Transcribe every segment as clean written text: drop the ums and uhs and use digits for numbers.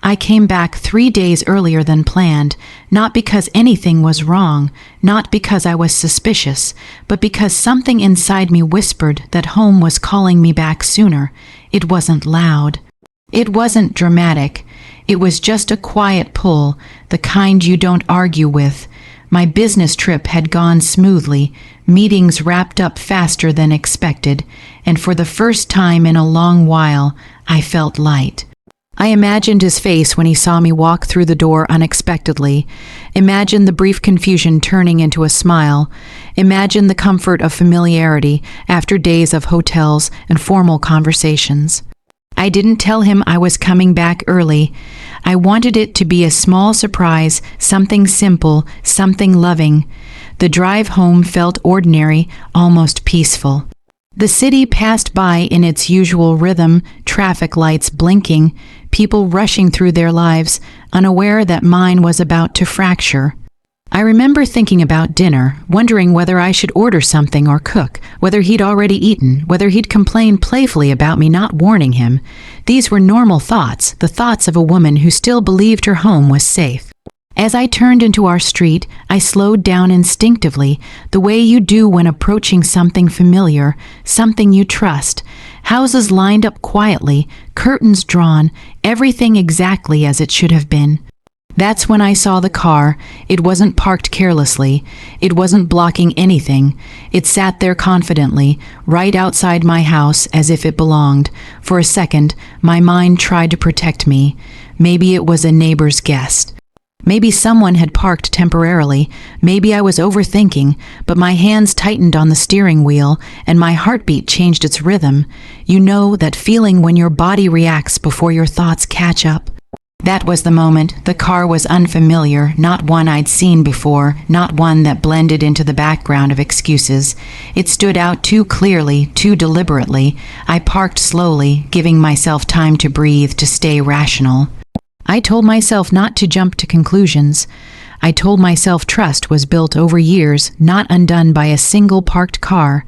I came back 3 days earlier than planned, not because anything was wrong, not because I was suspicious, but because something inside me whispered that home was calling me back sooner. It wasn't loud. It wasn't dramatic. It was just a quiet pull, the kind you don't argue with. My business trip had gone smoothly, meetings wrapped up faster than expected, and for the first time in a long while, I felt light. I imagined his face when he saw me walk through the door unexpectedly. Imagined the brief confusion turning into a smile. Imagined the comfort of familiarity after days of hotels and formal conversations. I didn't tell him I was coming back early. I wanted it to be a small surprise, something simple, something loving. The drive home felt ordinary, almost peaceful. The city passed by in its usual rhythm, traffic lights blinking, people rushing through their lives, unaware that mine was about to fracture. I remember thinking about dinner, wondering whether I should order something or cook, whether he'd already eaten, whether he'd complain playfully about me not warning him. These were normal thoughts, the thoughts of a woman who still believed her home was safe. As I turned into our street, I slowed down instinctively, the way you do when approaching something familiar, something you trust. Houses lined up quietly, curtains drawn, everything exactly as it should have been. That's when I saw the car. It wasn't parked carelessly. It wasn't blocking anything. It sat there confidently, right outside my house as if it belonged. For a second, my mind tried to protect me. Maybe it was a neighbor's guest. Maybe someone had parked temporarily. Maybe I was overthinking, but my hands tightened on the steering wheel and my heartbeat changed its rhythm. You know that feeling when your body reacts before your thoughts catch up? That was the moment. The car was unfamiliar, not one I'd seen before, not one that blended into the background of excuses. It stood out too clearly, too deliberately. I parked slowly, giving myself time to breathe, to stay rational. I told myself not to jump to conclusions. I told myself trust was built over years, not undone by a single parked car.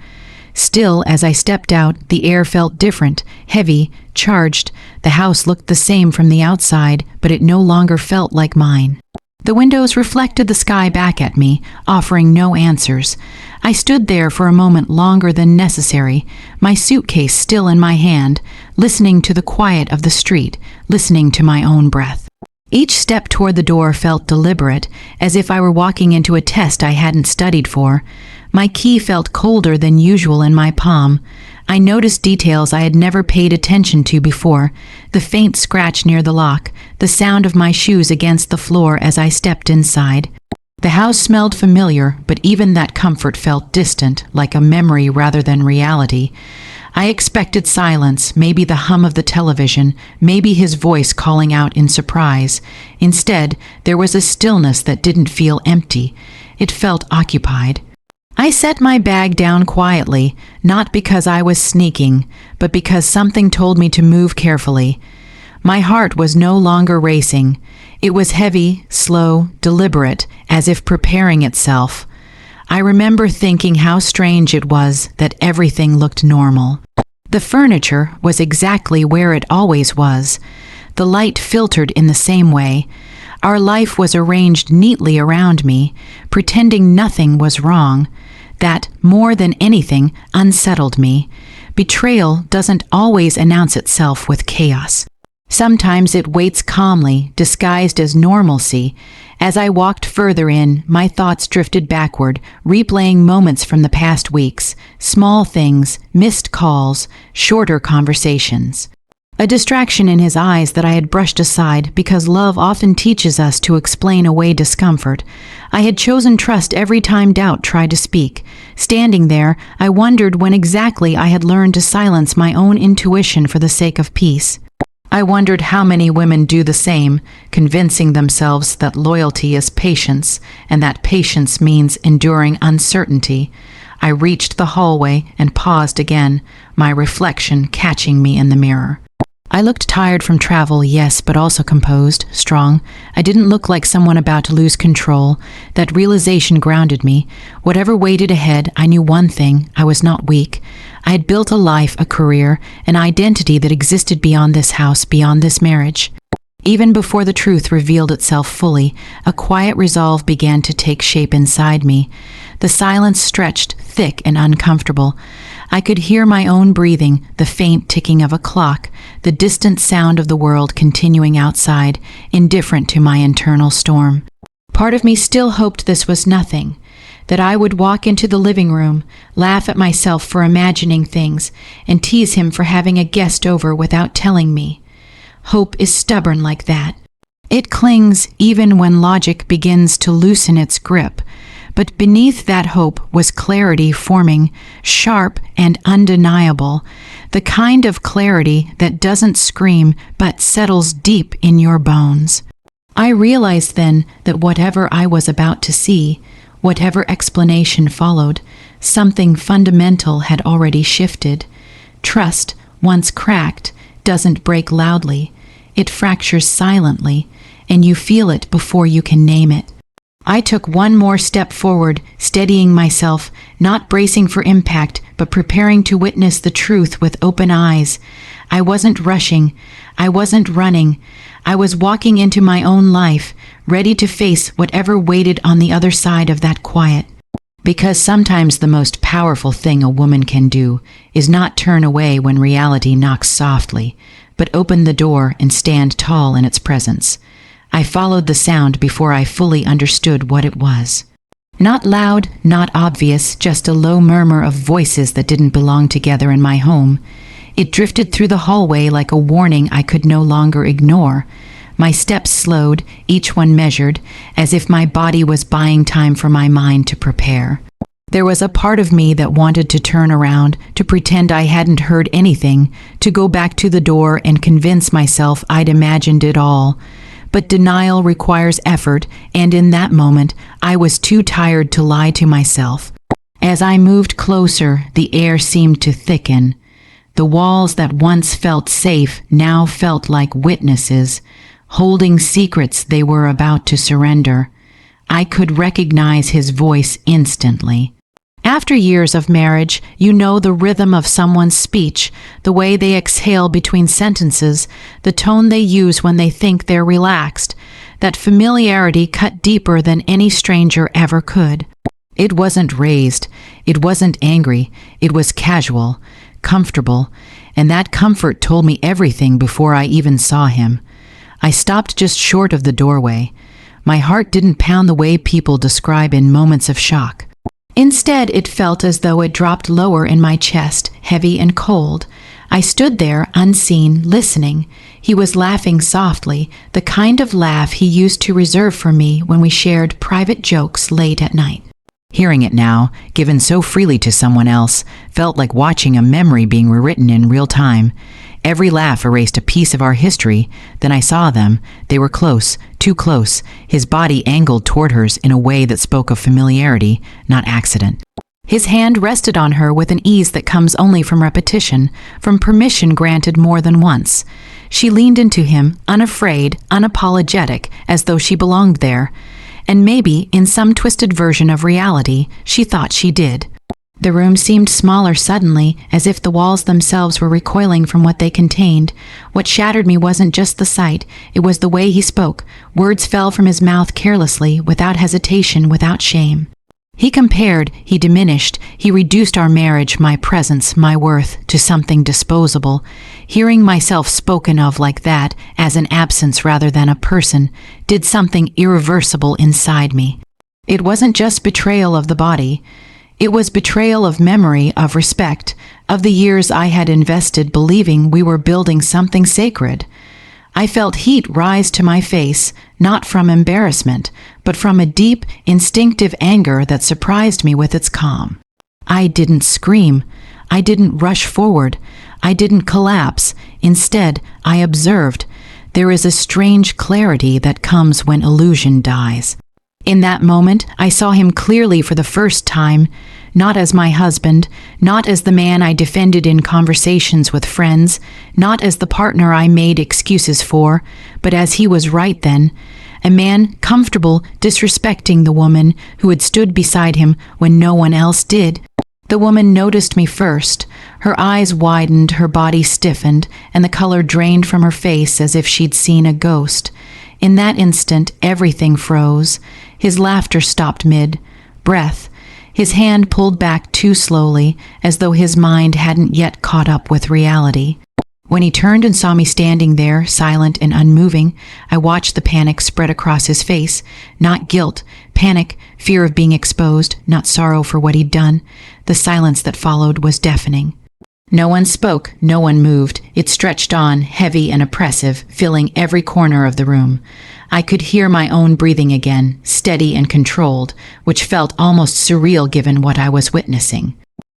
Still, as I stepped out, the air felt different, heavy, charged. The house looked the same from the outside, but it no longer felt like mine. The windows reflected the sky back at me, offering no answers. I stood there for a moment longer than necessary, my suitcase still in my hand, listening to the quiet of the street, listening to my own breath. Each step toward the door felt deliberate, as if I were walking into a test I hadn't studied for. My key felt colder than usual in my palm. I noticed details I had never paid attention to before, the faint scratch near the lock, the sound of my shoes against the floor as I stepped inside. The house smelled familiar, but even that comfort felt distant, like a memory rather than reality. I expected silence, maybe the hum of the television, maybe his voice calling out in surprise. Instead, there was a stillness that didn't feel empty. It felt occupied. I set my bag down quietly, not because I was sneaking, but because something told me to move carefully. My heart was no longer racing. It was heavy, slow, deliberate, as if preparing itself. I remember thinking how strange it was that everything looked normal. The furniture was exactly where it always was. The light filtered in the same way. Our life was arranged neatly around me, pretending nothing was wrong. That, more than anything, unsettled me. Betrayal doesn't always announce itself with chaos. Sometimes it waits calmly, disguised as normalcy. As I walked further in, my thoughts drifted backward, replaying moments from the past weeks, small things, missed calls, shorter conversations. A distraction in his eyes that I had brushed aside because love often teaches us to explain away discomfort. I had chosen trust every time doubt tried to speak. Standing there, I wondered when exactly I had learned to silence my own intuition for the sake of peace. I wondered how many women do the same, convincing themselves that loyalty is patience, and that patience means enduring uncertainty. I reached the hallway and paused again, my reflection catching me in the mirror. I looked tired from travel, yes, but also composed, strong. I didn't look like someone about to lose control. That realization grounded me. Whatever waited ahead, I knew one thing: I was not weak. I had built a life, a career, an identity that existed beyond this house, beyond this marriage. Even before the truth revealed itself fully, a quiet resolve began to take shape inside me. The silence stretched, thick and uncomfortable. I could hear my own breathing, the faint ticking of a clock, the distant sound of the world continuing outside, indifferent to my internal storm. Part of me still hoped this was nothing, that I would walk into the living room, laugh at myself for imagining things, and tease him for having a guest over without telling me. Hope is stubborn like that. It clings even when logic begins to loosen its grip. But beneath that hope was clarity forming, sharp and undeniable, the kind of clarity that doesn't scream but settles deep in your bones. I realized then that whatever I was about to see, whatever explanation followed, something fundamental had already shifted. Trust, once cracked, doesn't break loudly. It fractures silently, and you feel it before you can name it. I took one more step forward, steadying myself, not bracing for impact, but preparing to witness the truth with open eyes. I wasn't rushing. I wasn't running. I was walking into my own life, ready to face whatever waited on the other side of that quiet. Because sometimes the most powerful thing a woman can do is not turn away when reality knocks softly, but open the door and stand tall in its presence. I followed the sound before I fully understood what it was. Not loud, not obvious, just a low murmur of voices that didn't belong together in my home. It drifted through the hallway like a warning I could no longer ignore. My steps slowed, each one measured, as if my body was buying time for my mind to prepare. There was a part of me that wanted to turn around, to pretend I hadn't heard anything, to go back to the door and convince myself I'd imagined it all. But denial requires effort, and in that moment, I was too tired to lie to myself. As I moved closer, the air seemed to thicken. The walls that once felt safe now felt like witnesses, holding secrets they were about to surrender. I could recognize his voice instantly. After years of marriage, you know the rhythm of someone's speech, the way they exhale between sentences, the tone they use when they think they're relaxed. That familiarity cut deeper than any stranger ever could. It wasn't raised, it wasn't angry, it was casual, comfortable, and that comfort told me everything before I even saw him. I stopped just short of the doorway. My heart didn't pound the way people describe in moments of shock. Instead, it felt as though it dropped lower in my chest, heavy and cold. I stood there, unseen, listening. He was laughing softly, the kind of laugh he used to reserve for me when we shared private jokes late at night. Hearing it now, given so freely to someone else, felt like watching a memory being rewritten in real time. Every laugh erased a piece of our history. Then I saw them. They were close, too close, his body angled toward hers in a way that spoke of familiarity, not accident. His hand rested on her with an ease that comes only from repetition, from permission granted more than once. She leaned into him, unafraid, unapologetic, as though she belonged there. And maybe, in some twisted version of reality, she thought she did. The room seemed smaller suddenly, as if the walls themselves were recoiling from what they contained. What shattered me wasn't just the sight, it was the way he spoke. Words fell from his mouth carelessly, without hesitation, without shame. He compared, he diminished, he reduced our marriage, my presence, my worth, to something disposable. Hearing myself spoken of like that, as an absence rather than a person, did something irreversible inside me. It wasn't just betrayal of the body. It was betrayal of memory, of respect, of the years I had invested believing we were building something sacred. I felt heat rise to my face, not from embarrassment, but from a deep, instinctive anger that surprised me with its calm. I didn't scream. I didn't rush forward. I didn't collapse. Instead, I observed. There is a strange clarity that comes when illusion dies. In that moment, I saw him clearly for the first time, not as my husband, not as the man I defended in conversations with friends, not as the partner I made excuses for, but as he was right then, a man comfortable disrespecting the woman who had stood beside him when no one else did. The woman noticed me first. Her eyes widened, her body stiffened, and the color drained from her face as if she'd seen a ghost. In that instant, everything froze. His laughter stopped mid-breath. His hand pulled back too slowly, as though his mind hadn't yet caught up with reality. When he turned and saw me standing there, silent and unmoving, I watched the panic spread across his face. Not guilt, panic, fear of being exposed, not sorrow for what he'd done. The silence that followed was deafening. No one spoke, no one moved. It stretched on, heavy and oppressive, filling every corner of the room. I could hear my own breathing again, steady and controlled, which felt almost surreal given what I was witnessing.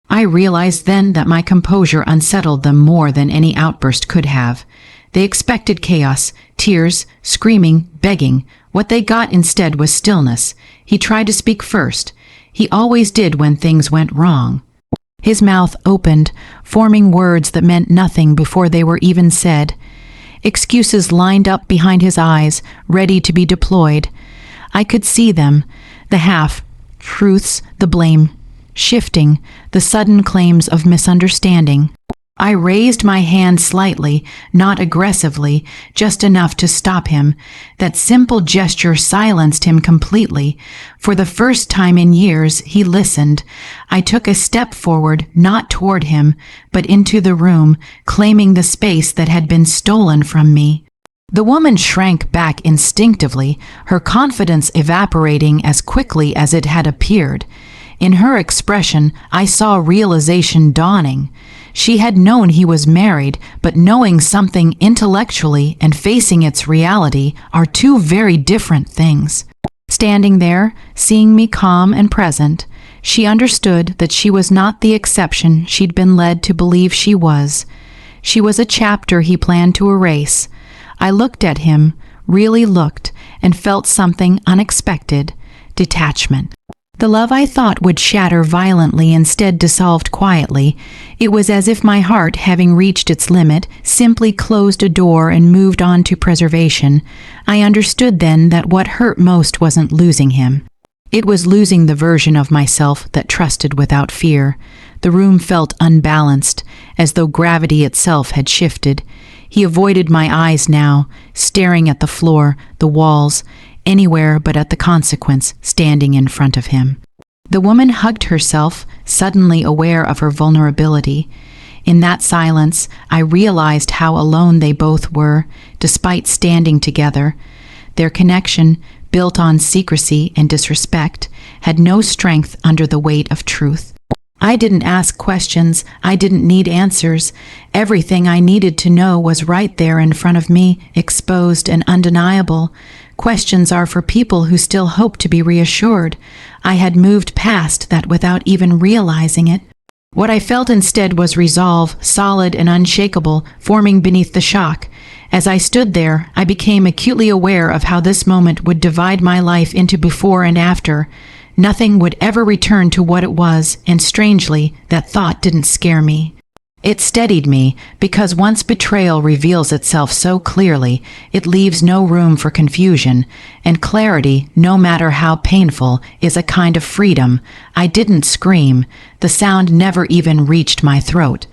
I realized then that my composure unsettled them more than any outburst could have. They expected chaos, tears, screaming, begging. What they got instead was stillness. He tried to speak first. He always did when things went wrong. His mouth opened, forming words that meant nothing before they were even said. Excuses lined up behind his eyes, ready to be deployed. I could see them, the half-truths, the blame, shifting, the sudden claims of misunderstanding. I raised my hand slightly, not aggressively, just enough to stop him. That simple gesture silenced him completely. For the first time in years, he listened. I took a step forward, not toward him, but into the room, claiming the space that had been stolen from me. The woman shrank back instinctively, her confidence evaporating as quickly as it had appeared. In her expression, I saw realization dawning. She had known he was married, but knowing something intellectually and facing its reality are two very different things. Standing there, seeing me calm and present, she understood that she was not the exception she'd been led to believe she was. She was a chapter he planned to erase. I looked at him, really looked, and felt something unexpected: detachment. The love I thought would shatter violently instead dissolved quietly. It was as if my heart, having reached its limit, simply closed a door and moved on to preservation. I understood then that what hurt most wasn't losing him. It was losing the version of myself that trusted without fear. The room felt unbalanced, as though gravity itself had shifted. He avoided my eyes now, staring at the floor, the walls, anywhere but at the consequence standing in front of him. The woman hugged herself, suddenly aware of her vulnerability. In that silence, I realized how alone they both were, despite standing together. Their connection, built on secrecy and disrespect, had no strength under the weight of truth. I didn't ask questions. I didn't need answers. Everything I needed to know was right there in front of me, exposed and undeniable. Questions are for people who still hope to be reassured. I had moved past that without even realizing it. What I felt instead was resolve, solid and unshakable, forming beneath the shock. As I stood there, I became acutely aware of how this moment would divide my life into before and after. Nothing would ever return to what it was, and strangely, that thought didn't scare me. It steadied me, because once betrayal reveals itself so clearly, it leaves no room for confusion, and clarity, no matter how painful, is a kind of freedom. I didn't scream. The sound never even reached my throat.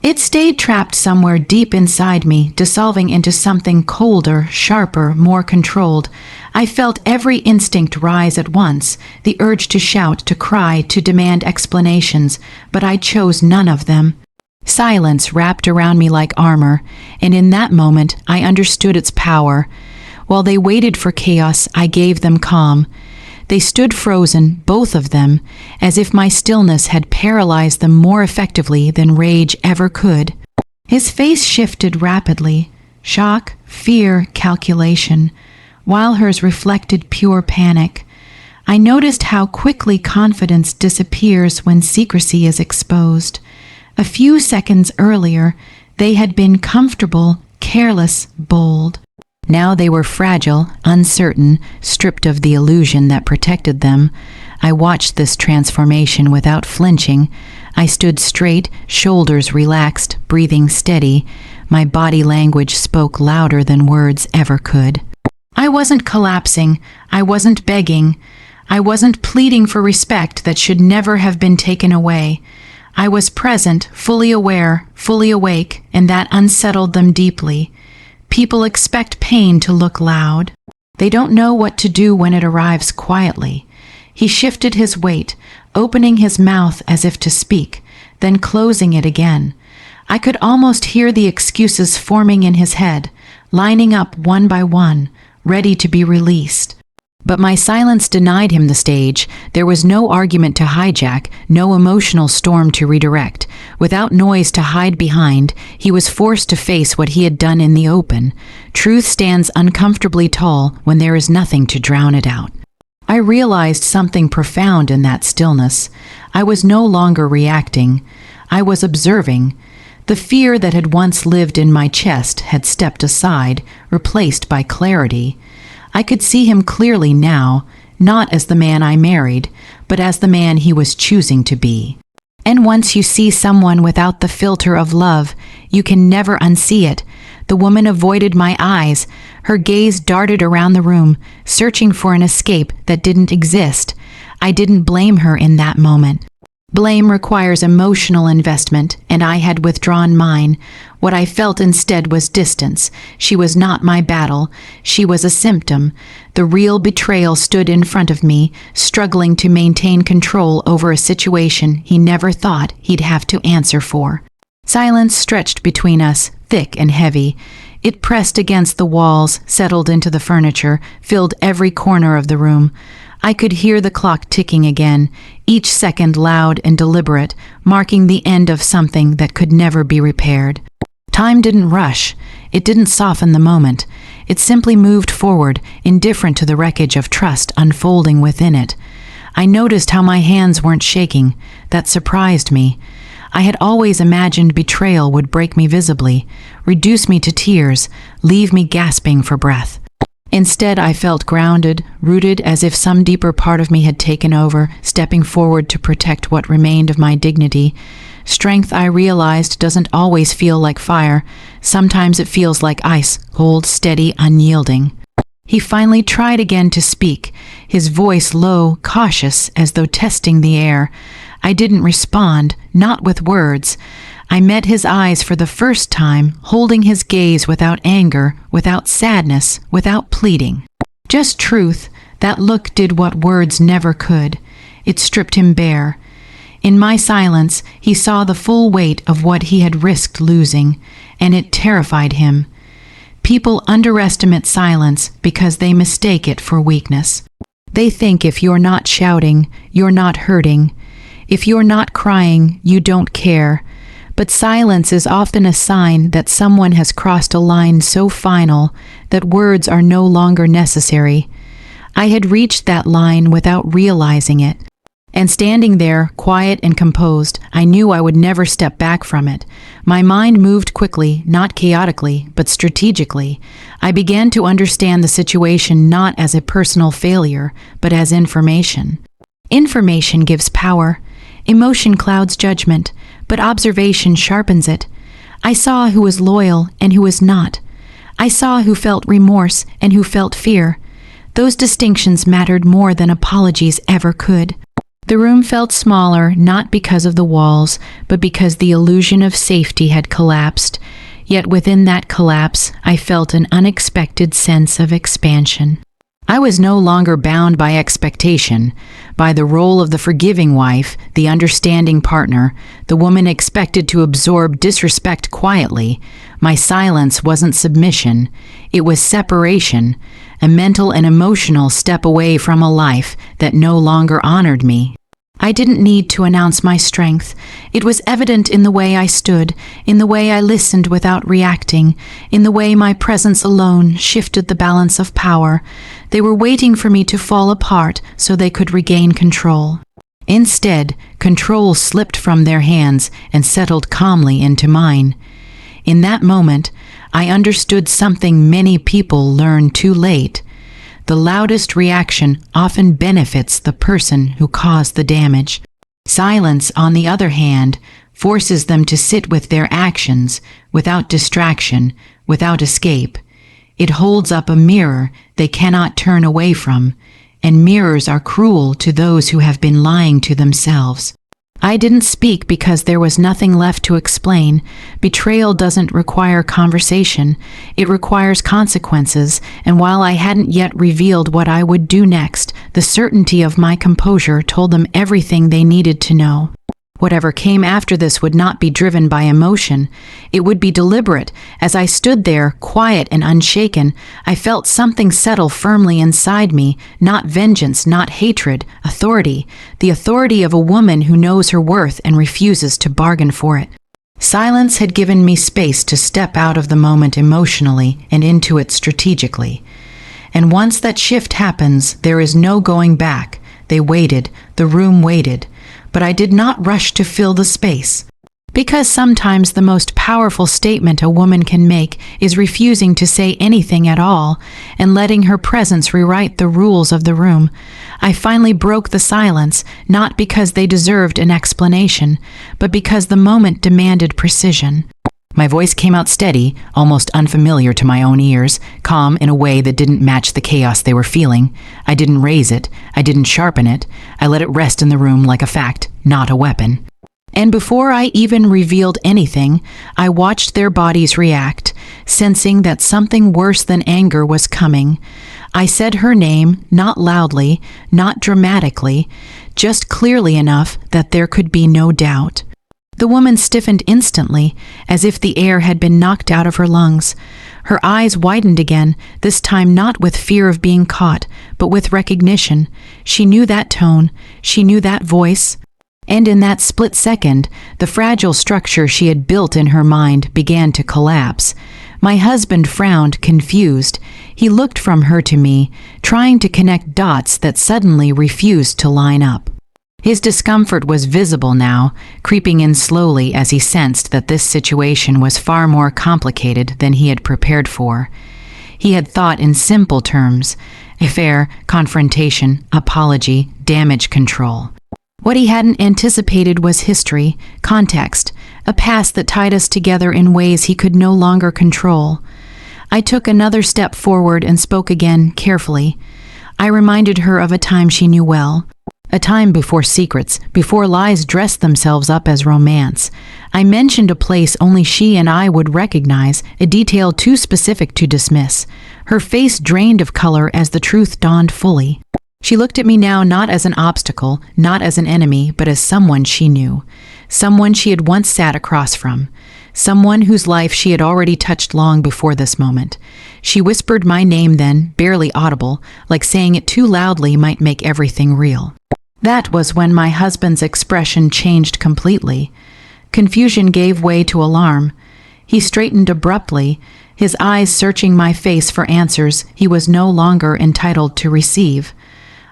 It stayed trapped somewhere deep inside me, dissolving into something colder, sharper, more controlled. I felt every instinct rise at once, the urge to shout, to cry, to demand explanations, but I chose none of them. Silence wrapped around me like armor, and in that moment I understood its power. While they waited for chaos, I gave them calm. They stood frozen, both of them, as if my stillness had paralyzed them more effectively than rage ever could. His face shifted rapidly. Shock, fear, calculation, while hers reflected pure panic. I noticed how quickly confidence disappears when secrecy is exposed. A few seconds earlier, they had been comfortable, careless, bold. Now they were fragile, uncertain, stripped of the illusion that protected them. I watched this transformation without flinching. I stood straight, shoulders relaxed, breathing steady. My body language spoke louder than words ever could. I wasn't collapsing. I wasn't begging. I wasn't pleading for respect that should never have been taken away. I was present, fully aware, fully awake, and that unsettled them deeply. People expect pain to look loud. They don't know what to do when it arrives quietly. He shifted his weight, opening his mouth as if to speak, then closing it again. I could almost hear the excuses forming in his head, lining up one by one, ready to be released. But my silence denied him the stage. There was no argument to hijack, no emotional storm to redirect. Without noise to hide behind, he was forced to face what he had done in the open. Truth stands uncomfortably tall when there is nothing to drown it out. I realized something profound in that stillness. I was no longer reacting. I was observing. The fear that had once lived in my chest had stepped aside, replaced by clarity. I could see him clearly now, not as the man I married, but as the man he was choosing to be. And once you see someone without the filter of love, you can never unsee it. The woman avoided my eyes. Her gaze darted around the room, searching for an escape that didn't exist. I didn't blame her in that moment. Blame requires emotional investment, and I had withdrawn mine. What I felt instead was distance. She was not my battle. She was a symptom. The real betrayal stood in front of me, struggling to maintain control over a situation he never thought he'd have to answer for. Silence stretched between us, thick and heavy. It pressed against the walls, settled into the furniture, filled every corner of the room. I could hear the clock ticking again, each second loud and deliberate, marking the end of something that could never be repaired. Time didn't rush. It didn't soften the moment. It simply moved forward, indifferent to the wreckage of trust unfolding within it. I noticed how my hands weren't shaking. That surprised me. I had always imagined betrayal would break me visibly, reduce me to tears, leave me gasping for breath. Instead, I felt grounded, rooted as if some deeper part of me had taken over, stepping forward to protect what remained of my dignity. Strength, I realized, doesn't always feel like fire. Sometimes it feels like ice, cold, steady, unyielding. He finally tried again to speak, his voice low, cautious, as though testing the air. I didn't respond, not with words. I met his eyes for the first time, holding his gaze without anger, without sadness, without pleading. Just truth. That look did what words never could. It stripped him bare. In my silence, he saw the full weight of what he had risked losing, and it terrified him. People underestimate silence because they mistake it for weakness. They think if you're not shouting, you're not hurting. If you're not crying, you don't care. But silence is often a sign that someone has crossed a line so final that words are no longer necessary. I had reached that line without realizing it. And standing there, quiet and composed, I knew I would never step back from it. My mind moved quickly, not chaotically, but strategically. I began to understand the situation not as a personal failure, but as information. Information gives power. Emotion clouds judgment, but observation sharpens it. I saw who was loyal and who was not. I saw who felt remorse and who felt fear. Those distinctions mattered more than apologies ever could. The room felt smaller, not because of the walls, but because the illusion of safety had collapsed. Yet within that collapse, I felt an unexpected sense of expansion. I was no longer bound by expectation, by the role of the forgiving wife, the understanding partner, the woman expected to absorb disrespect quietly. My silence wasn't submission, it was separation, a mental and emotional step away from a life that no longer honored me. I didn't need to announce my strength. It was evident in the way I stood, in the way I listened without reacting, in the way my presence alone shifted the balance of power. They were waiting for me to fall apart so they could regain control. Instead, control slipped from their hands and settled calmly into mine. In that moment, I understood something many people learn too late. The loudest reaction often benefits the person who caused the damage. Silence, on the other hand, forces them to sit with their actions, without distraction, without escape. It holds up a mirror they cannot turn away from, and mirrors are cruel to those who have been lying to themselves. I didn't speak because there was nothing left to explain. Betrayal doesn't require conversation, it requires consequences, and while I hadn't yet revealed what I would do next, the certainty of my composure told them everything they needed to know. Whatever came after this would not be driven by emotion. It would be deliberate. As I stood there, quiet and unshaken, I felt something settle firmly inside me, not vengeance, not hatred, authority. The authority of a woman who knows her worth and refuses to bargain for it. Silence had given me space to step out of the moment emotionally and into it strategically. And once that shift happens, there is no going back. They waited. The room waited. But I did not rush to fill the space. Because sometimes the most powerful statement a woman can make is refusing to say anything at all and letting her presence rewrite the rules of the room. I finally broke the silence, not because they deserved an explanation, but because the moment demanded precision. My voice came out steady, almost unfamiliar to my own ears, calm in a way that didn't match the chaos they were feeling. I didn't raise it. I didn't sharpen it. I let it rest in the room like a fact, not a weapon. And before I even revealed anything, I watched their bodies react, sensing that something worse than anger was coming. I said her name, not loudly, not dramatically, just clearly enough that there could be no doubt. The woman stiffened instantly, as if the air had been knocked out of her lungs. Her eyes widened again, this time not with fear of being caught, but with recognition. She knew that tone, she knew that voice. And in that split second, the fragile structure she had built in her mind began to collapse. My husband frowned, confused. He looked from her to me, trying to connect dots that suddenly refused to line up. His discomfort was visible now, creeping in slowly as he sensed that this situation was far more complicated than he had prepared for. He had thought in simple terms: affair, confrontation, apology, damage control. What he hadn't anticipated was history, context, a past that tied us together in ways he could no longer control. I took another step forward and spoke again, carefully. I reminded her of a time she knew well. A time before secrets, before lies dressed themselves up as romance. I mentioned a place only she and I would recognize, a detail too specific to dismiss. Her face drained of color as the truth dawned fully. She looked at me now not as an obstacle, not as an enemy, but as someone she knew. Someone she had once sat across from. Someone whose life she had already touched long before this moment. She whispered my name then, barely audible, like saying it too loudly might make everything real. That was when my husband's expression changed completely. Confusion gave way to alarm. He straightened abruptly, his eyes searching my face for answers he was no longer entitled to receive.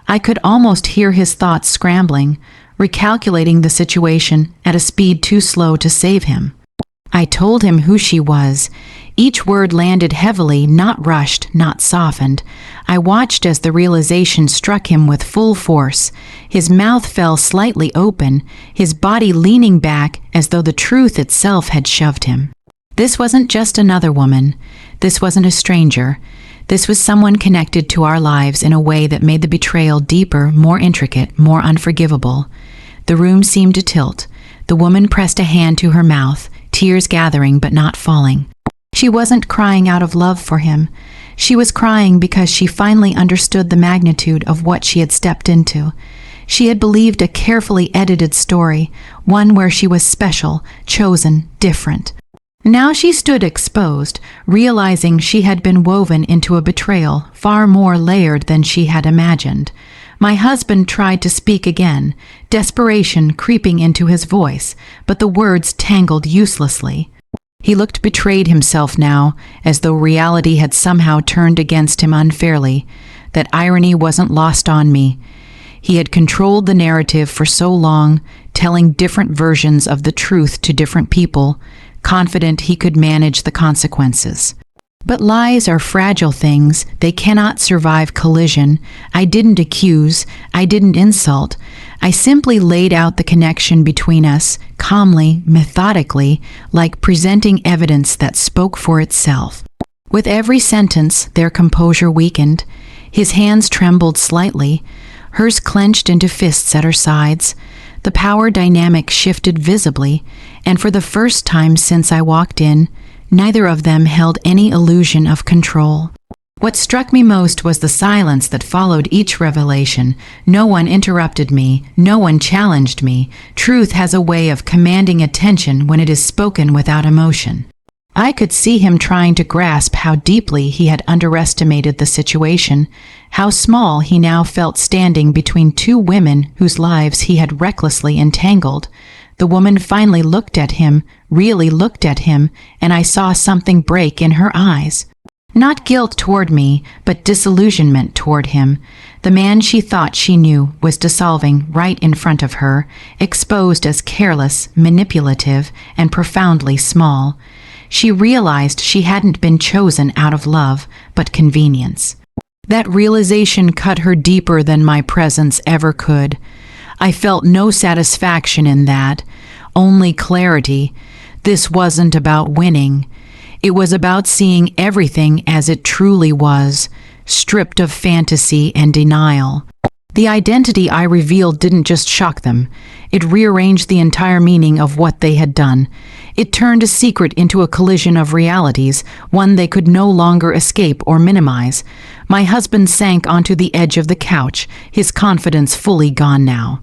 I could almost hear his thoughts scrambling, recalculating the situation at a speed too slow to save him. I told him who she was. Each word landed heavily, not rushed, not softened. I watched as the realization struck him with full force. His mouth fell slightly open, his body leaning back as though the truth itself had shoved him. This wasn't just another woman. This wasn't a stranger. This was someone connected to our lives in a way that made the betrayal deeper, more intricate, more unforgivable. The room seemed to tilt. The woman pressed a hand to her mouth, tears gathering but not falling. She wasn't crying out of love for him. She was crying because she finally understood the magnitude of what she had stepped into. She had believed a carefully edited story, one where she was special, chosen, different. Now she stood exposed, realizing she had been woven into a betrayal far more layered than she had imagined. My husband tried to speak again, desperation creeping into his voice, but the words tangled uselessly. He looked betrayed himself now, as though reality had somehow turned against him unfairly. That irony wasn't lost on me. He had controlled the narrative for so long, telling different versions of the truth to different people, confident he could manage the consequences. But lies are fragile things. They cannot survive collision. I didn't accuse. I didn't insult. I simply laid out the connection between us, calmly, methodically, like presenting evidence that spoke for itself. With every sentence, their composure weakened. His hands trembled slightly. Hers clenched into fists at her sides. The power dynamic shifted visibly, and for the first time since I walked in, neither of them held any illusion of control. What struck me most was the silence that followed each revelation. No one interrupted me, no one challenged me. Truth has a way of commanding attention when it is spoken without emotion. I could see him trying to grasp how deeply he had underestimated the situation, how small he now felt standing between two women whose lives he had recklessly entangled. The woman finally looked at him, really looked at him, and I saw something break in her eyes. Not guilt toward me, but disillusionment toward him. The man she thought she knew was dissolving right in front of her, exposed as careless, manipulative, and profoundly small. She realized she hadn't been chosen out of love, but convenience. That realization cut her deeper than my presence ever could. I felt no satisfaction in that, only clarity. This wasn't about winning. It was about seeing everything as it truly was, stripped of fantasy and denial. The identity I revealed didn't just shock them. It rearranged the entire meaning of what they had done. It turned a secret into a collision of realities, one they could no longer escape or minimize. My husband sank onto the edge of the couch, his confidence fully gone now.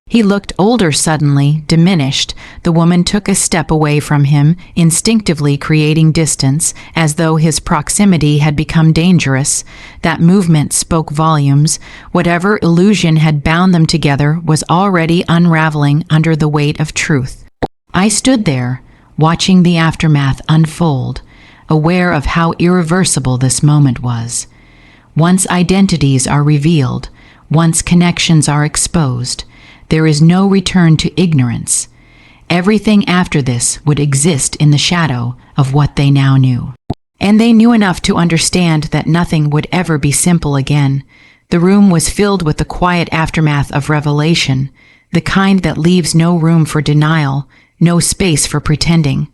He looked older suddenly, diminished. The woman took a step away from him, instinctively creating distance, as though his proximity had become dangerous. That movement spoke volumes. Whatever illusion had bound them together was already unraveling under the weight of truth. I stood there, watching the aftermath unfold, aware of how irreversible this moment was. Once identities are revealed, once connections are exposed, there is no return to ignorance. Everything after this would exist in the shadow of what they now knew. And they knew enough to understand that nothing would ever be simple again. The room was filled with the quiet aftermath of revelation, the kind that leaves no room for denial, no space for pretending.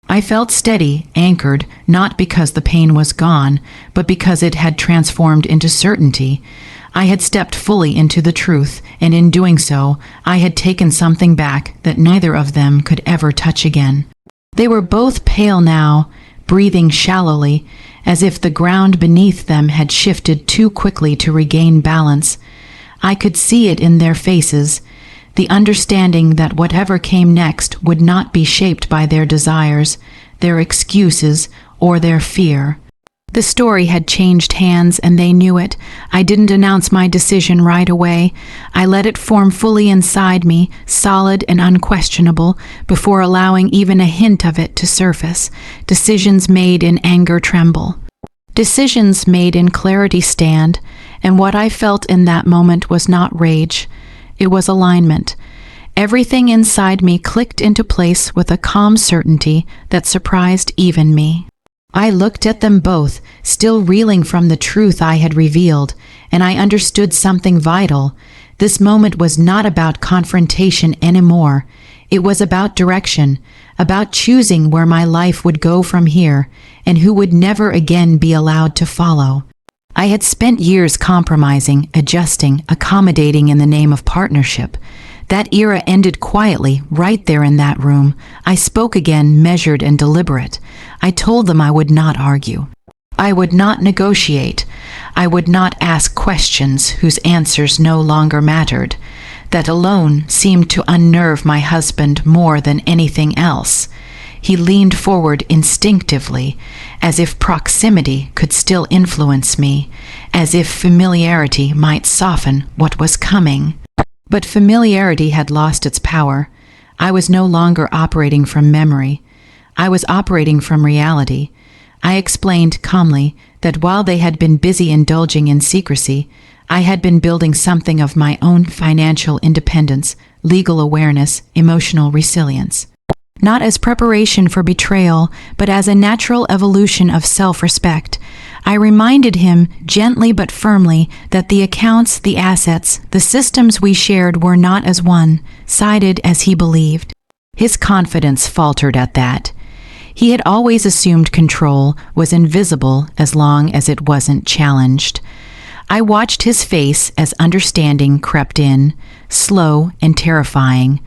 I felt steady, anchored, not because the pain was gone, but because it had transformed into certainty. I had stepped fully into the truth, and in doing so, I had taken something back that neither of them could ever touch again. They were both pale now, breathing shallowly, as if the ground beneath them had shifted too quickly to regain balance. I could see it in their faces, the understanding that whatever came next would not be shaped by their desires, their excuses, or their fear. The story had changed hands, and they knew it. I didn't announce my decision right away. I let it form fully inside me, solid and unquestionable, before allowing even a hint of it to surface. Decisions made in anger tremble. Decisions made in clarity stand, and what I felt in that moment was not rage. It was alignment. Everything inside me clicked into place with a calm certainty that surprised even me. I looked at them both, still reeling from the truth I had revealed, and I understood something vital. This moment was not about confrontation anymore. It was about direction, about choosing where my life would go from here, and who would never again be allowed to follow. I had spent years compromising, adjusting, accommodating in the name of partnership. That era ended quietly, right there in that room. I spoke again, measured and deliberate. I told them I would not argue. I would not negotiate. I would not ask questions whose answers no longer mattered. That alone seemed to unnerve my husband more than anything else. He leaned forward instinctively, as if proximity could still influence me, as if familiarity might soften what was coming. But familiarity had lost its power. I was no longer operating from memory. I was operating from reality. I explained calmly that while they had been busy indulging in secrecy, I had been building something of my own: financial independence, legal awareness, emotional resilience. Not as preparation for betrayal, but as a natural evolution of self-respect. I reminded him, gently but firmly, that the accounts, the assets, the systems we shared were not as one-sided as he believed. His confidence faltered at that. He had always assumed control was invisible as long as it wasn't challenged. I watched his face as understanding crept in, slow and terrifying.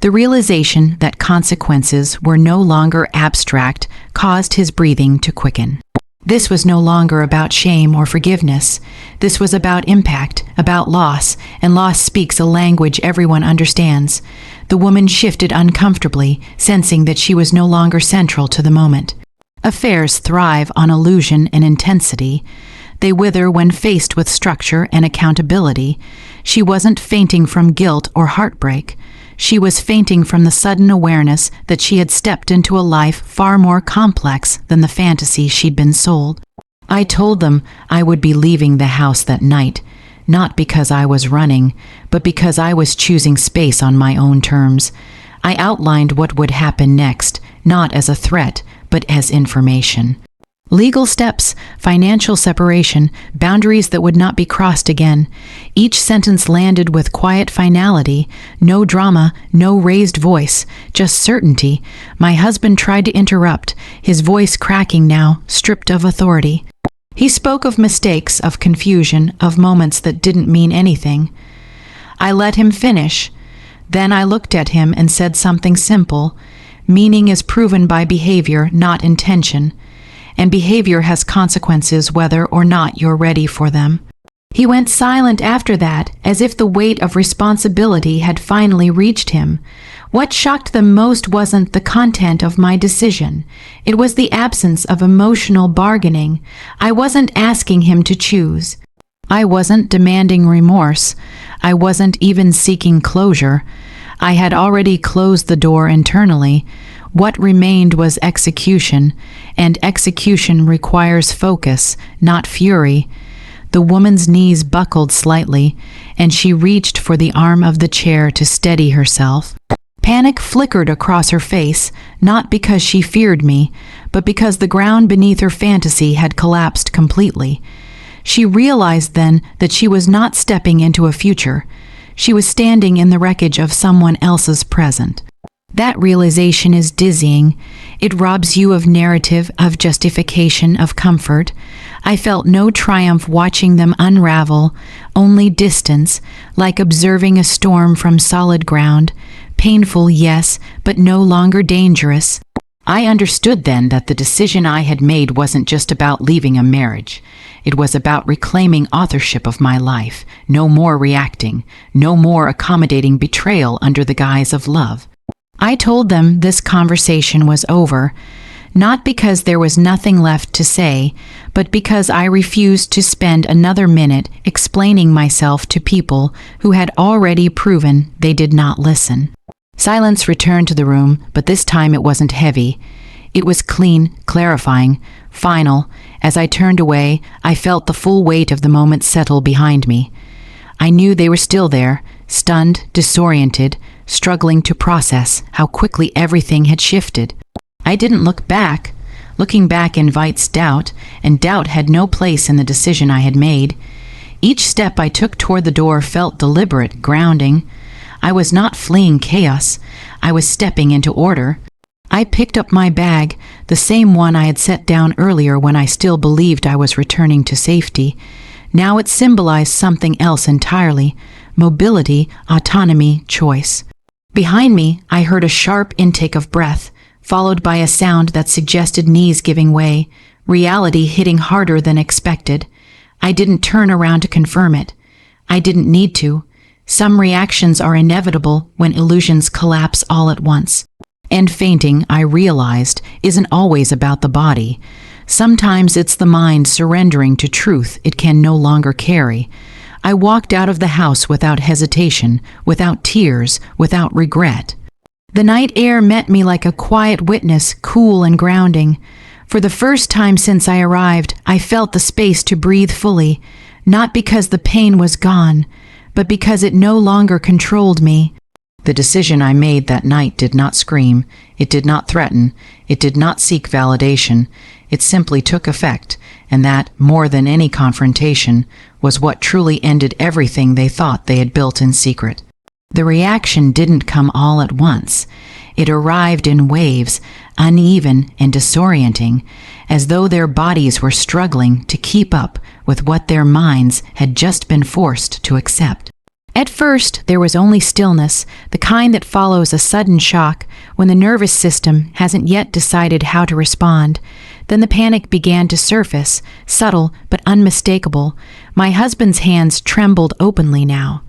The realization that consequences were no longer abstract caused his breathing to quicken. This was no longer about shame or forgiveness. This was about impact, about loss, and loss speaks a language everyone understands. The woman shifted uncomfortably, sensing that she was no longer central to the moment. Affairs thrive on illusion and intensity. They wither when faced with structure and accountability. She wasn't fainting from guilt or heartbreak. She was fainting from the sudden awareness that she had stepped into a life far more complex than the fantasy she'd been sold. I told them I would be leaving the house that night, not because I was running, but because I was choosing space on my own terms. I outlined what would happen next, not as a threat, but as information. Legal steps, financial separation, boundaries that would not be crossed again. Each sentence landed with quiet finality, no drama, no raised voice, just certainty. My husband tried to interrupt, his voice cracking now, stripped of authority. He spoke of mistakes, of confusion, of moments that didn't mean anything. I let him finish. Then I looked at him and said something simple. Meaning is proven by behavior, not intention. And behavior has consequences whether or not you're ready for them. He went silent after that, as if the weight of responsibility had finally reached him. What shocked them most wasn't the content of my decision. It was the absence of emotional bargaining. I wasn't asking him to choose. I wasn't demanding remorse. I wasn't even seeking closure. I had already closed the door internally. What remained was execution, and execution requires focus, not fury. The woman's knees buckled slightly, and she reached for the arm of the chair to steady herself. Panic flickered across her face, not because she feared me, but because the ground beneath her fantasy had collapsed completely. She realized then that she was not stepping into a future. She was standing in the wreckage of someone else's present. That realization is dizzying. It robs you of narrative, of justification, of comfort. I felt no triumph watching them unravel, only distance, like observing a storm from solid ground. Painful, yes, but no longer dangerous. I understood then that the decision I had made wasn't just about leaving a marriage. It was about reclaiming authorship of my life, no more reacting, no more accommodating betrayal under the guise of love. I told them this conversation was over, not because there was nothing left to say, but because I refused to spend another minute explaining myself to people who had already proven they did not listen. Silence returned to the room, but this time it wasn't heavy. It was clean, clarifying, final. As I turned away, I felt the full weight of the moment settle behind me. I knew they were still there, stunned, disoriented, struggling to process how quickly everything had shifted. I didn't look back. Looking back invites doubt, and doubt had no place in the decision I had made. Each step I took toward the door felt deliberate, grounding. I was not fleeing chaos. I was stepping into order. I picked up my bag, the same one I had set down earlier when I still believed I was returning to safety. Now it symbolized something else entirely: mobility, autonomy, choice. Behind me, I heard a sharp intake of breath, followed by a sound that suggested knees giving way, reality hitting harder than expected. I didn't turn around to confirm it. I didn't need to. Some reactions are inevitable when illusions collapse all at once. And fainting, I realized, isn't always about the body. Sometimes it's the mind surrendering to truth it can no longer carry. I walked out of the house without hesitation, without tears, without regret. The night air met me like a quiet witness, cool and grounding. For the first time since I arrived, I felt the space to breathe fully, not because the pain was gone, but because it no longer controlled me. The decision I made that night did not scream, it did not threaten, it did not seek validation. It simply took effect, and that, more than any confrontation, was what truly ended everything they thought they had built in secret. The reaction didn't come all at once. It arrived in waves, uneven and disorienting, as though their bodies were struggling to keep up with what their minds had just been forced to accept. At first, there was only stillness, the kind that follows a sudden shock when the nervous system hasn't yet decided how to respond. Then the panic began to surface, subtle but unmistakable. My husband's hands trembled openly now.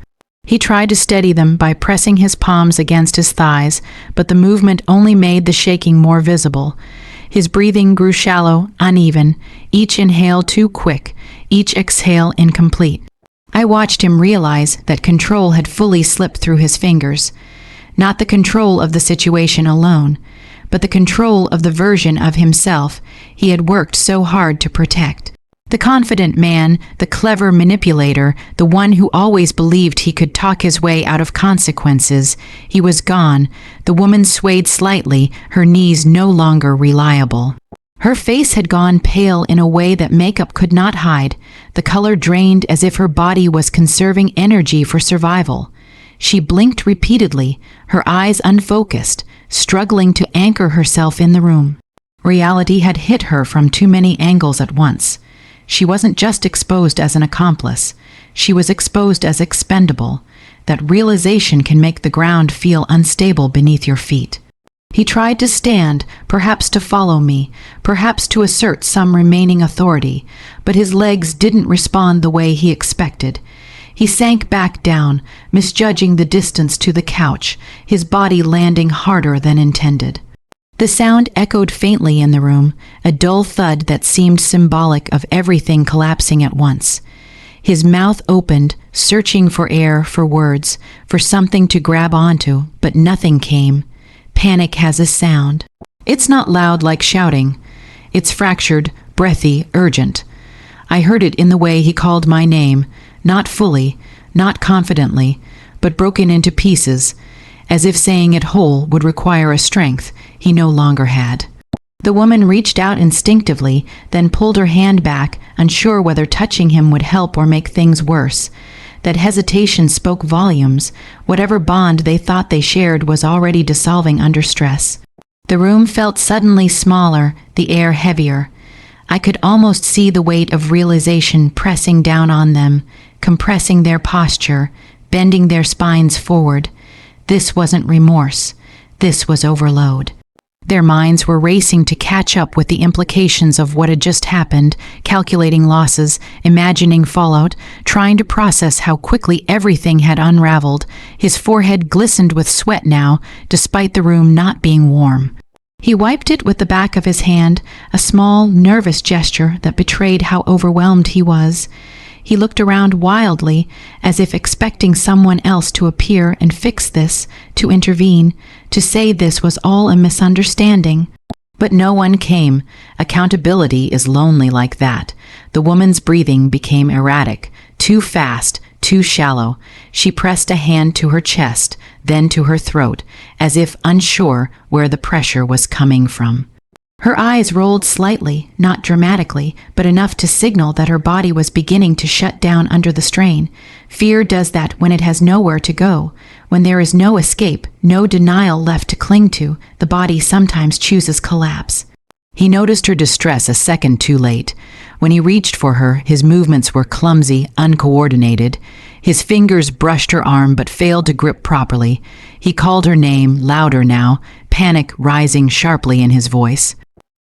He tried to steady them by pressing his palms against his thighs, but the movement only made the shaking more visible. His breathing grew shallow, uneven, each inhale too quick, each exhale incomplete. I watched him realize that control had fully slipped through his fingers. Not the control of the situation alone, but the control of the version of himself he had worked so hard to protect. The confident man, the clever manipulator, the one who always believed he could talk his way out of consequences, he was gone. The woman swayed slightly, her knees no longer reliable. Her face had gone pale in a way that makeup could not hide, the color drained as if her body was conserving energy for survival. She blinked repeatedly, her eyes unfocused, struggling to anchor herself in the room. Reality had hit her from too many angles at once. She wasn't just exposed as an accomplice, she was exposed as expendable. That realization can make the ground feel unstable beneath your feet. He tried to stand, perhaps to follow me, perhaps to assert some remaining authority, but his legs didn't respond the way he expected. He sank back down, misjudging the distance to the couch, his body landing harder than intended. The sound echoed faintly in the room, a dull thud that seemed symbolic of everything collapsing at once. His mouth opened, searching for air, for words, for something to grab onto, but nothing came. Panic has a sound. It's not loud like shouting. It's fractured, breathy, urgent. I heard it in the way he called my name, not fully, not confidently, but broken into pieces, as if saying it whole would require a strength he no longer had. The woman reached out instinctively, then pulled her hand back, unsure whether touching him would help or make things worse. That hesitation spoke volumes. Whatever bond they thought they shared was already dissolving under stress. The room felt suddenly smaller, the air heavier. I could almost see the weight of realization pressing down on them, compressing their posture, bending their spines forward. This wasn't remorse. This was overload. Their minds were racing to catch up with the implications of what had just happened, calculating losses, imagining fallout, trying to process how quickly everything had unraveled. His forehead glistened with sweat now, despite the room not being warm. He wiped it with the back of his hand, a small, nervous gesture that betrayed how overwhelmed he was. He looked around wildly, as if expecting someone else to appear and fix this, to intervene, to say this was all a misunderstanding. But no one came. Accountability is lonely like that. The woman's breathing became erratic, too fast, too shallow. She pressed a hand to her chest, then to her throat, as if unsure where the pressure was coming from. Her eyes rolled slightly, not dramatically, but enough to signal that her body was beginning to shut down under the strain. Fear does that when it has nowhere to go. When there is no escape, no denial left to cling to, the body sometimes chooses collapse. He noticed her distress a second too late. When he reached for her, his movements were clumsy, uncoordinated. His fingers brushed her arm but failed to grip properly. He called her name, louder now, panic rising sharply in his voice.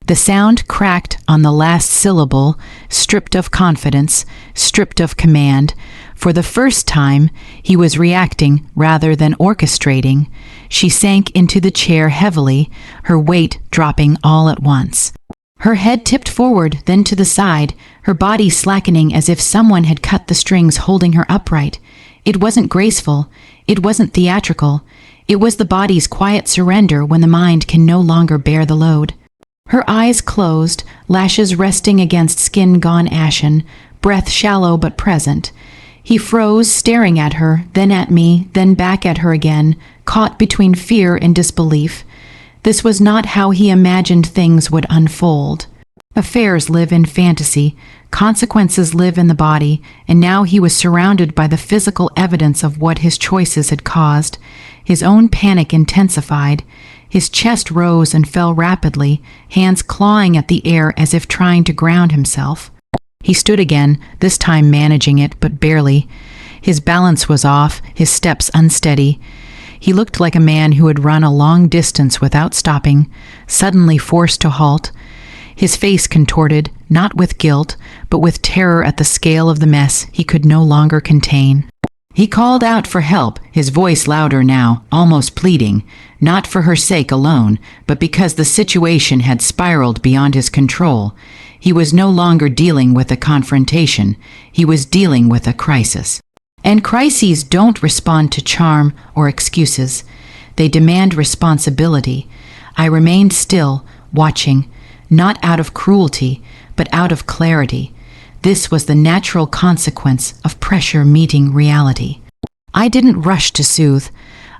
The sound cracked on the last syllable, stripped of confidence, stripped of command. For the first time, he was reacting rather than orchestrating. She sank into the chair heavily, her weight dropping all at once. Her head tipped forward, then to the side, her body slackening as if someone had cut the strings holding her upright. It wasn't graceful. It wasn't theatrical. It was the body's quiet surrender when the mind can no longer bear the load. Her eyes closed, lashes resting against skin gone ashen, breath shallow but present. He froze, staring at her, then at me, then back at her again, caught between fear and disbelief. This was not how he imagined things would unfold. Affairs live in fantasy, consequences live in the body, and now he was surrounded by the physical evidence of what his choices had caused. His own panic intensified. His chest rose and fell rapidly, hands clawing at the air as if trying to ground himself. He stood again, this time managing it, but barely. His balance was off, his steps unsteady. He looked like a man who had run a long distance without stopping, suddenly forced to halt. His face contorted, not with guilt, but with terror at the scale of the mess he could no longer contain. He called out for help, his voice louder now, almost pleading, not for her sake alone, but because the situation had spiraled beyond his control. He was no longer dealing with a confrontation, he was dealing with a crisis. And crises don't respond to charm or excuses. They demand responsibility. I remained still, watching, not out of cruelty, but out of clarity. This was the natural consequence of pressure meeting reality. I didn't rush to soothe.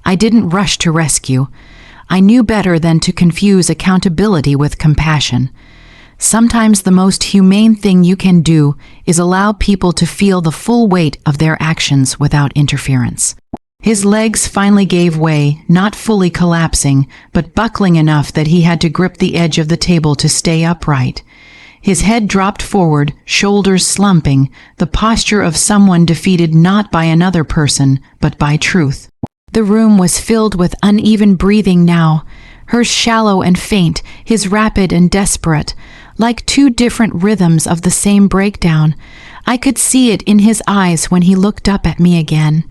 I didn't rush to rescue. I knew better than to confuse accountability with compassion. Sometimes the most humane thing you can do is allow people to feel the full weight of their actions without interference. His legs finally gave way, not fully collapsing, but buckling enough that he had to grip the edge of the table to stay upright. His head dropped forward, shoulders slumping, the posture of someone defeated not by another person, but by truth. The room was filled with uneven breathing now, hers shallow and faint, his rapid and desperate, like two different rhythms of the same breakdown. I could see it in his eyes when he looked up at me again.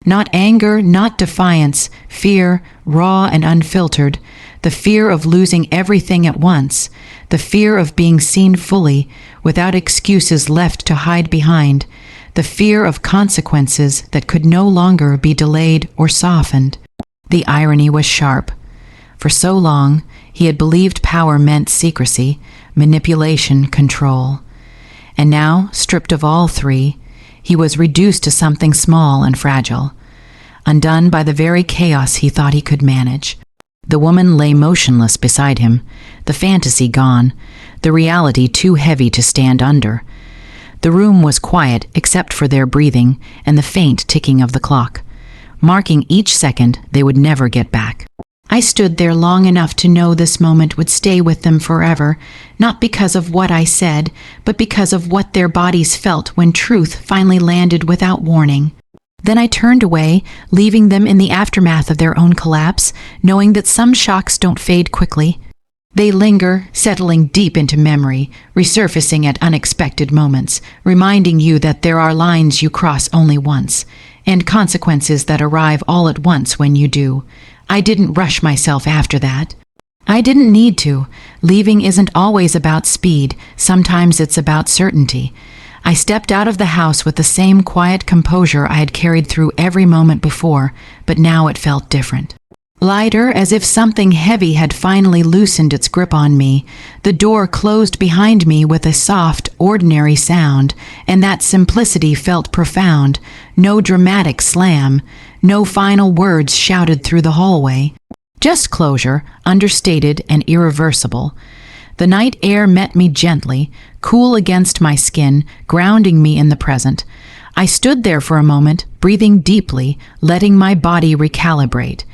Not anger, not defiance, fear, raw and unfiltered, the fear of losing everything at once, the fear of being seen fully, without excuses left to hide behind, the fear of consequences that could no longer be delayed or softened. The irony was sharp. For so long, he had believed power meant secrecy, manipulation, control. And now, stripped of all three, he was reduced to something small and fragile, undone by the very chaos he thought he could manage. The woman lay motionless beside him, the fantasy gone, the reality too heavy to stand under. The room was quiet except for their breathing and the faint ticking of the clock, marking each second they would never get back. I stood there long enough to know this moment would stay with them forever, not because of what I said, but because of what their bodies felt when truth finally landed without warning. Then I turned away, leaving them in the aftermath of their own collapse, knowing that some shocks don't fade quickly. They linger, settling deep into memory, resurfacing at unexpected moments, reminding you that there are lines you cross only once, and consequences that arrive all at once when you do. I didn't rush myself after that. I didn't need to. Leaving isn't always about speed, sometimes it's about certainty. I stepped out of the house with the same quiet composure I had carried through every moment before, but now it felt different. Lighter, as if something heavy had finally loosened its grip on me. The door closed behind me with a soft, ordinary sound, and that simplicity felt profound. No dramatic slam, no final words shouted through the hallway. Just closure, understated and irreversible. The night air met me gently, cool against my skin, grounding me in the present. I stood there for a moment, breathing deeply, letting my body recalibrate.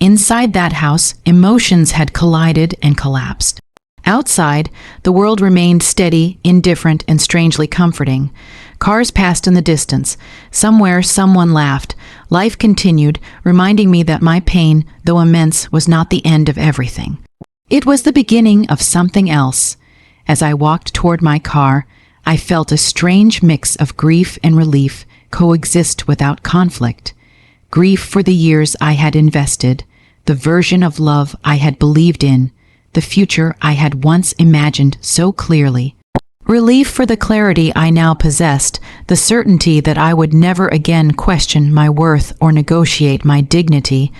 Inside that house, emotions had collided and collapsed. Outside, the world remained steady, indifferent, and strangely comforting. Cars passed in the distance. Somewhere, someone laughed. Life continued, reminding me that my pain, though immense, was not the end of everything. It was the beginning of something else. As I walked toward my car, I felt a strange mix of grief and relief coexist without conflict. Grief for the years I had invested, the version of love I had believed in, the future I had once imagined so clearly. Relief for the clarity I now possessed, the certainty that I would never again question my worth or negotiate my dignity.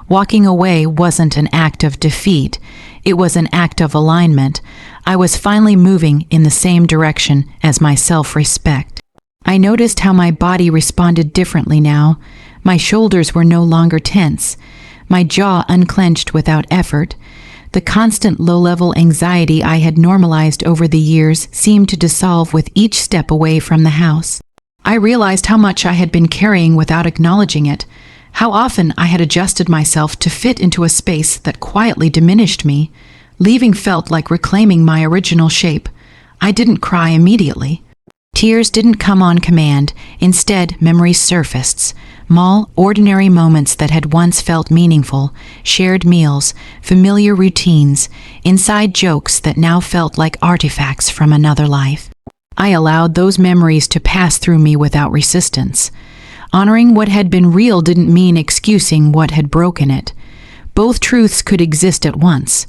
Walking away wasn't an act of defeat, it was an act of alignment. I was finally moving in the same direction as my self-respect. I noticed how my body responded differently now. My shoulders were no longer tense, my jaw unclenched without effort. The constant low-level anxiety I had normalized over the years seemed to dissolve with each step away from the house. I realized how much I had been carrying without acknowledging it, how often I had adjusted myself to fit into a space that quietly diminished me. Leaving felt like reclaiming my original shape. I didn't cry immediately. Tears didn't come on command. Instead, memories surfaced. Small, ordinary moments that had once felt meaningful, shared meals, familiar routines, inside jokes that now felt like artifacts from another life. I allowed those memories to pass through me without resistance. Honoring what had been real didn't mean excusing what had broken it. Both truths could exist at once.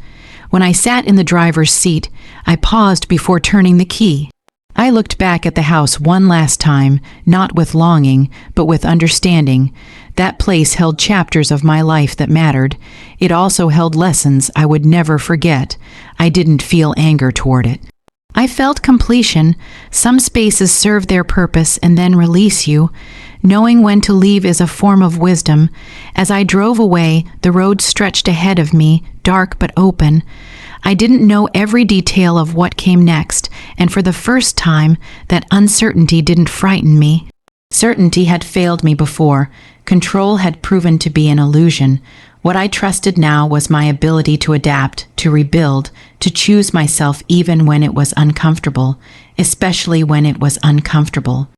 When I sat in the driver's seat, I paused before turning the key. I looked back at the house one last time, not with longing, but with understanding. That place held chapters of my life that mattered. It also held lessons I would never forget. I didn't feel anger toward it. I felt completion. Some spaces serve their purpose and then release you. Knowing when to leave is a form of wisdom. As I drove away, the road stretched ahead of me, dark but open. I didn't know every detail of what came next, and for the first time, that uncertainty didn't frighten me. Certainty had failed me before. Control had proven to be an illusion. What I trusted now was my ability to adapt, to rebuild, to choose myself even when it was uncomfortable, especially when it was uncomfortable.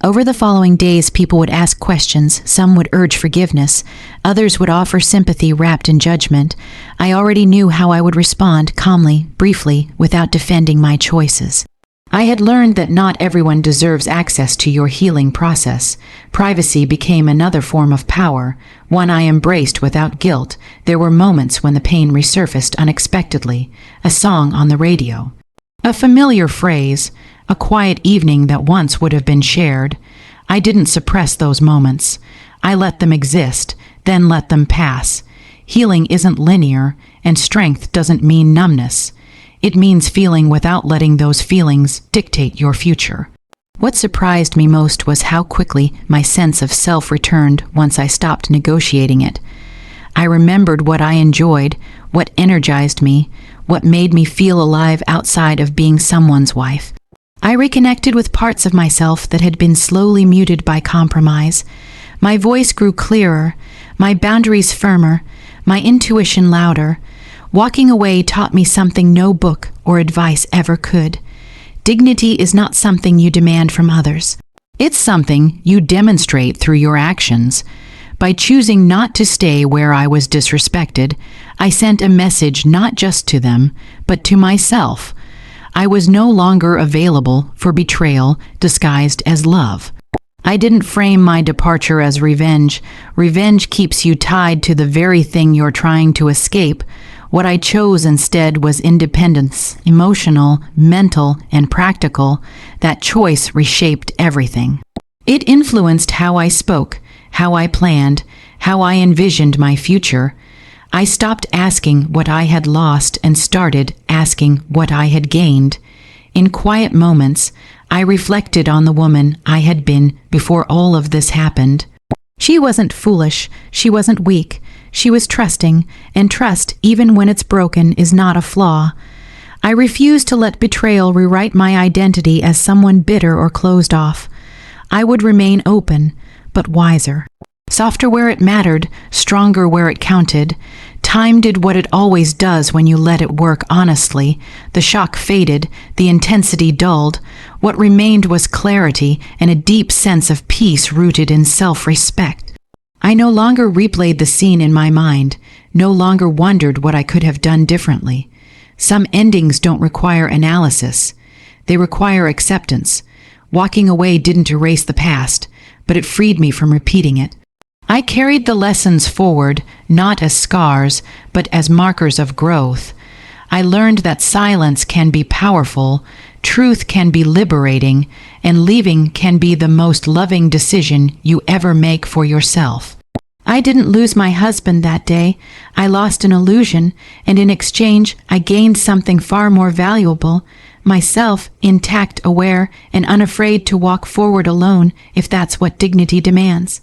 Over the following days, people would ask questions, some would urge forgiveness, others would offer sympathy wrapped in judgment. I already knew how I would respond, calmly, briefly, without defending my choices. I had learned that not everyone deserves access to your healing process. Privacy became another form of power, one I embraced without guilt. There were moments when the pain resurfaced unexpectedly, a song on the radio, a familiar phrase, a quiet evening that once would have been shared. I didn't suppress those moments. I let them exist, then let them pass. Healing isn't linear, and strength doesn't mean numbness. It means feeling without letting those feelings dictate your future. What surprised me most was how quickly my sense of self returned once I stopped negotiating it. I remembered what I enjoyed, what energized me, what made me feel alive outside of being someone's wife. I reconnected with parts of myself that had been slowly muted by compromise. My voice grew clearer, my boundaries firmer, my intuition louder. Walking away taught me something no book or advice ever could. Dignity is not something you demand from others. It's something you demonstrate through your actions. By choosing not to stay where I was disrespected, I sent a message not just to them, but to myself. I was no longer available for betrayal disguised as love. I didn't frame my departure as revenge. Revenge keeps you tied to the very thing you're trying to escape. What I chose instead was independence, emotional, mental, and practical. That choice reshaped everything. It influenced how I spoke, how I planned, how I envisioned my future. I stopped asking what I had lost and started asking what I had gained. In quiet moments, I reflected on the woman I had been before all of this happened. She wasn't foolish, she wasn't weak, she was trusting, and trust, even when it's broken, is not a flaw. I refused to let betrayal rewrite my identity as someone bitter or closed off. I would remain open, but wiser. Softer where it mattered, stronger where it counted. Time did what it always does when you let it work honestly. The shock faded, the intensity dulled. What remained was clarity and a deep sense of peace rooted in self-respect. I no longer replayed the scene in my mind, no longer wondered what I could have done differently. Some endings don't require analysis. They require acceptance. Walking away didn't erase the past, but it freed me from repeating it. I carried the lessons forward, not as scars, but as markers of growth. I learned that silence can be powerful, truth can be liberating, and leaving can be the most loving decision you ever make for yourself. I didn't lose my husband that day. I lost an illusion, and in exchange, I gained something far more valuable, myself, intact, aware, and unafraid to walk forward alone if that's what dignity demands.